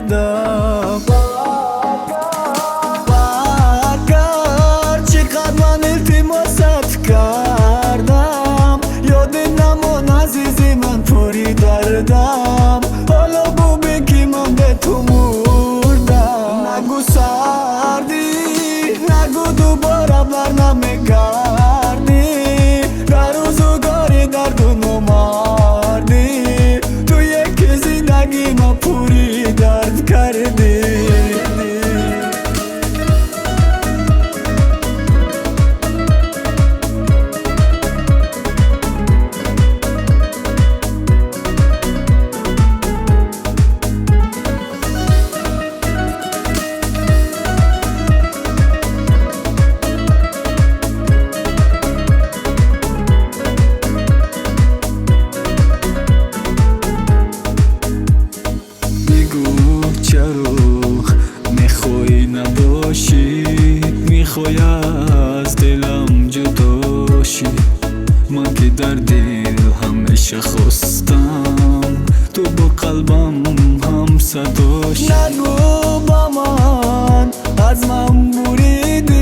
دردم بگر چقدر من التماست کردم یاد نمان عزیزی من پری دردم حالا بو بگی من به تو مردم نگو سردی نگو دوباره بر نمیگردی در روزگاری دردونو مردی تو یک زندگی ما پوری درد کردی چرا میخوای نباشی میخوای از دلم جدا شی من که در دل همیشه خواستم تو با قلبم هم صداشی نگو با من از من بریدی